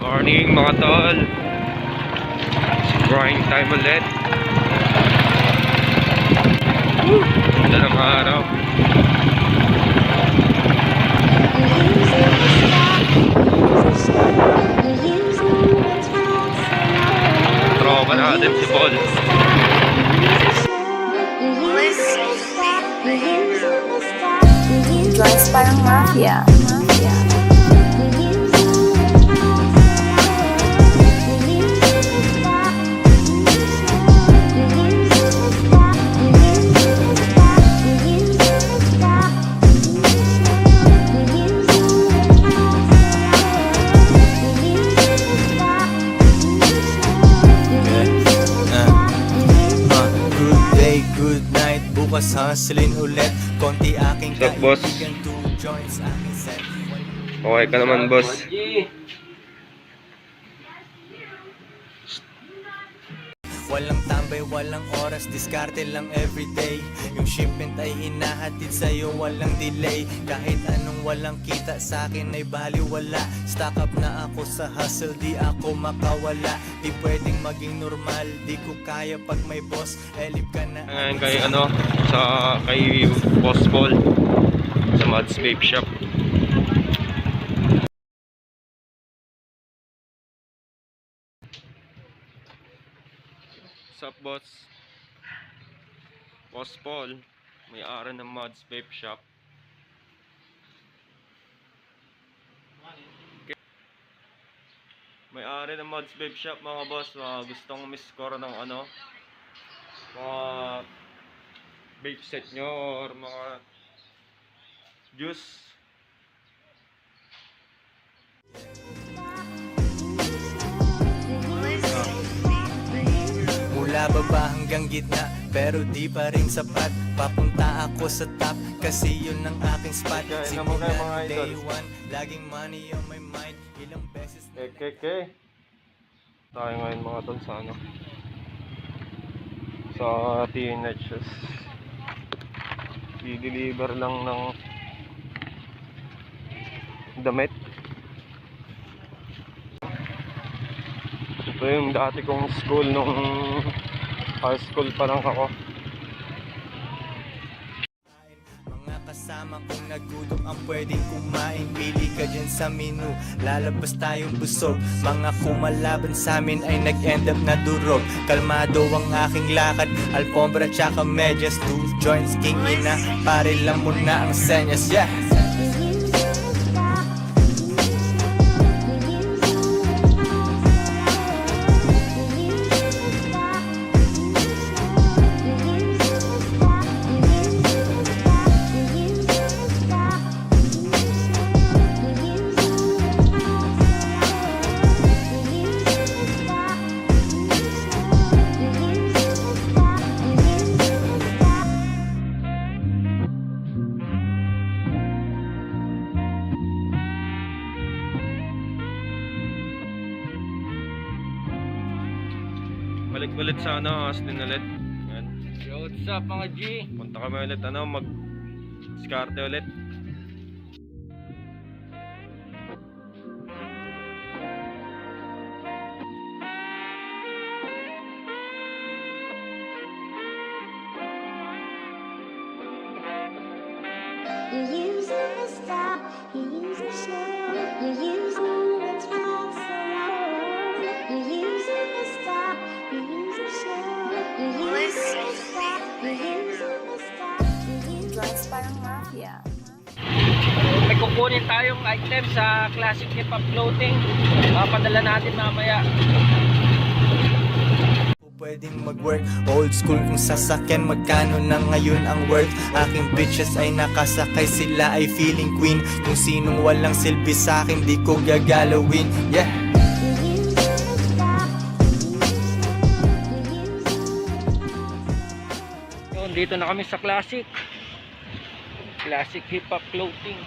Morning mga tol. Grind time ulit. Ganda ng araw. Tropa natin si Paul. Joints parang mafia. Good night, bukas hustling ulit. Konti aking Sup, boss? kaibigan, 2 joints aking set. Okay ka naman, boss? Walang tambay, walang oras, diskarte lang everyday. Yung shipment ay hinahatid sa'yo, walang delay. Kahit anong walang kita sa'kin ay baliwala. Stock up na ako sa hustle, di ako makawala. Di pwedeng maging normal, di ko kaya pag may boss. Elip ka na. Ngayon kay kay Boss Paul sa Mods Vape Shop. Sup, boss? Boss Paul, may-ari ng Mods Vape Shop. May-ari ng Mods Vape Shop, mga boss. Gustong umiscore ng mga vape set nyo or mga juice. Mula baba hanggang gitna, pero di pa rin sapat. Papunta ako sa top, kasi yun ang aking spot. Simula ng day one, laging money on my mind. Ilang beses na Tayo ngayon mga tol sa sa teenagers. I-deliver lang ng damit. Ito yung dati kong school nung high school pa lang ako. mga kasama kong nagutom ang pwedeng kumain. Pili ka dyan sa menu, lalabas tayong busog. Mga kumalaban sa amin ay nag-end up na durog. Kalmado ang aking lakad, alfombra tsaka medyas. 2 joints, king ina, pare lang muna ang senyas. Yeah! Balik ulit sa Austin ulit. Yan. Yo, what's up mga G? Punta kami ulit mag-diskarte ulit. You're using the stop, you're using slow, you're using the talk slow. You're using the stop, you're using slow, you're using the stop, you're using the stop. Joints parang mafia. May kukunin tayong item sa Classic Hip Hop Clothing. Padala natin mamaya. Pwedeng mag-work, old school kung sasakyan. Magkano na ngayon ang worth? Aking bitches ay nakasakay, sila ay feeling queen. Kung sinong walang silbi sa'kin, di ko gagalawin. Yeah! Yun, dito na kami sa Classic Hip Hop Clothing.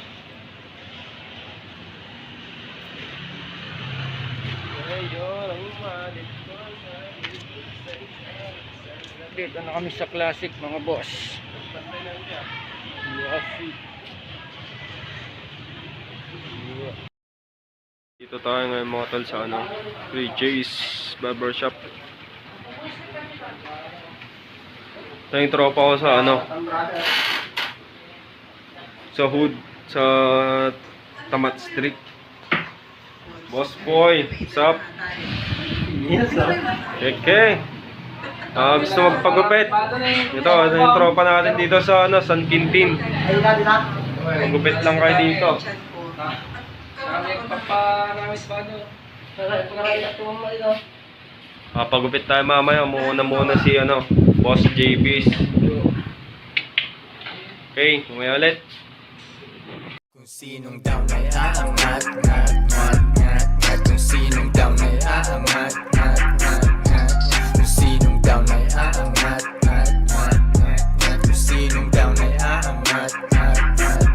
Dito na kami sa Classic mga boss. Classic. Dito tayo ngayon mga tol sa ano, Jay's Barbershop. Ito yung tropa ko sa ano, sa hood, sa Tamat Street. Boss boy, what's up? Yes, sir. Okay. Gusto magpagupit. Ito yung tropa natin dito sa ano, San Quintin. Magupit lang kayo dito. Pagupit tayo mamaya. Muna si ano, Boss JB's. Okay, umaya ulit. Kung sinong down ay aangat, ngat, ngat, ngat, ngat. Kung sinong down ay aangat, ngat, ngat, ngat. Kung sinong down ay aangat, ngat, ngat, ngat, ngat. Kung sinong down ay aangat, ngat, ngat,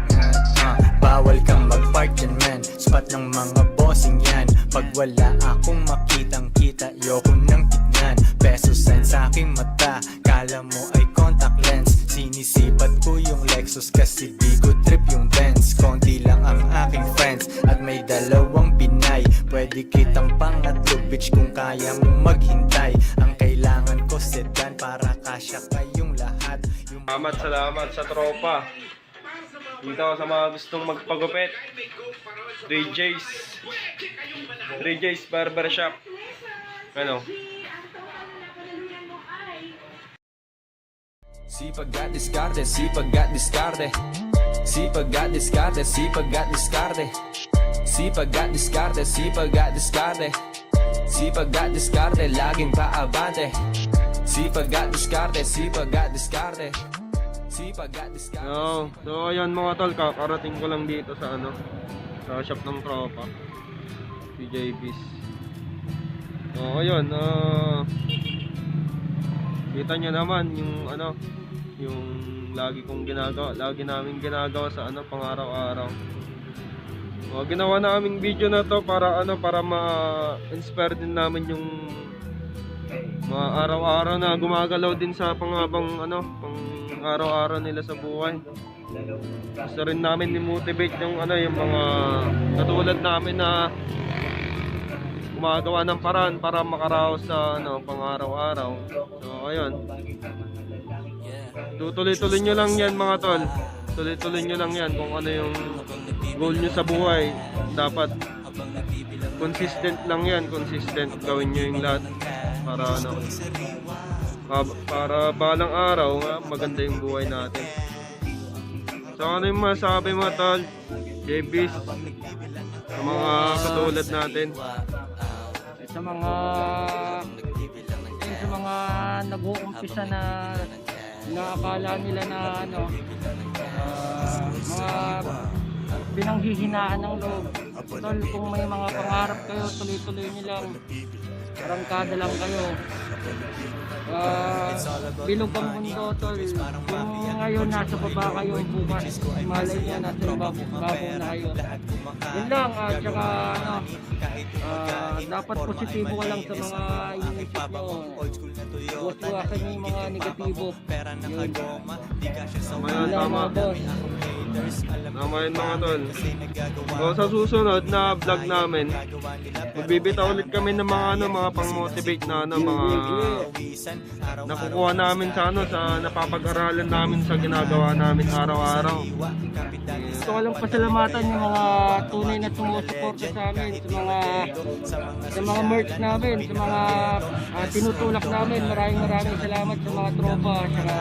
ngat. Bawal kang mag-park dyan, man. Spot ng mga bossing yan. Pag wala akong makitang kita, yoko nang tignan. Peso sign sa aking mata, kala mo ay contact lens. Sinisipat ko yung Lexus kasi di ko trip yung Benz. Konti lang ang aking friends at may dalawang Pinay. Pwede kitang pangatlo bitch kung kaya mong maghintay. Ang kailangan ko sedan para kasya kayong lahat. Salamat sa tropa. Dito ako sa mga gustong magpagupit. 3J's Barbershop. Ano? Sipag at diskarte, sipag at diskarte. Sipag at diskarte, sipag at diskarte. Sipag at diskarte, sipag at diskarte. Sipag at diskarte, laging paabante. Sipag at diskarte, sipag at diskarte. Sipag at diskarte. So ayun mga tol, kakarating ko lang dito sa ano, sa shop ng tropa, si JB's. So ayun, kita nyo naman yung ano, yung lagi namin ginagawa sa ano, pang-araw-araw. Ginawa naming video na to para ano, para ma-inspire din namin yung mga araw-araw na gumagalaw din sa panghabang ano, pang-araw-araw nila sa buhay. Gusto rin namin i-motivate yung ano, yung mga katulad namin na gumagawa ng paraan para makaraos sa ano, pang-araw-araw. So ayun, tuloy-tuloy nyo lang yan mga tol. Tuloy-tuloy nyo lang yan kung ano yung goal nyo sa buhay. Dapat consistent lang yan, consistent. Gawin nyo yung lahat para ano, para balang araw maganda yung buhay natin. So ano yung masabi mga tol, JB's, sa mga katulad natin, Sa mga nag-uumpisa na nakakala nila na ano, mga pinanghihinaan ng loob. Tol, kung may mga pangarap kayo, tuloy-tuloy nyo lang. Arangkada lang kayo. Bilog ang mundo, tol. Kung ngayon nasa baba kayo, bukas malay nyo nasa babo na kayo. Yun lang, tsaka ano, dapat positibo ka lang sa mga inisip mo. Huwag-huwakan nyo yung mga negatibo. Yun. tama. Tama yun mga tol. So sa susunod na vlog namin, magbibitaw ulit kami ng mga ano, mga pang-motivate na ano, mga nakukuha namin sa ano, sa napapag-aralan namin sa ginagawa namin araw-araw. Gusto ko lang pasalamatan yung mga tunay na sumusuporta sa amin, sa mga merch namin, sa mga tinutulak namin. Maraming salamat sa mga tropa. Saka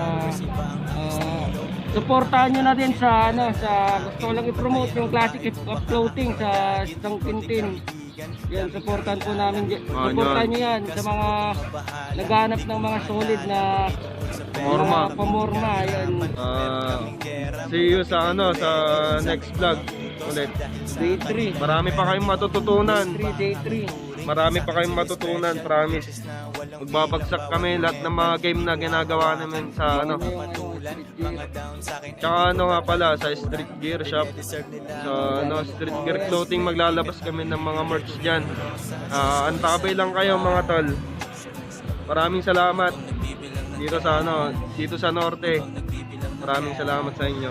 suportahan nyo na din sa ano, sa gusto ko lang i-promote yung classic hip-hop clothing sa San Quintin. Yan, supportan po namin. Supportan nyo yan sa mga naghanap ng mga solid na pamorma. Yan. See you sa ano, sa next vlog ulit. Day 3. Marami pa kayong matututunan. Day 3. Marami pa kayong matutunan, promise. Magbabagsak kami lahat ng mga game na ginagawa namin sa ano. Tsaka ano nga pala, sa Street Gear Shop, sa ano, Street Gear Clothing, maglalabas kami ng mga merch dyan. Antabay lang kayo mga tol. Maraming salamat dito sa ano, dito sa Norte. Maraming salamat sa inyo.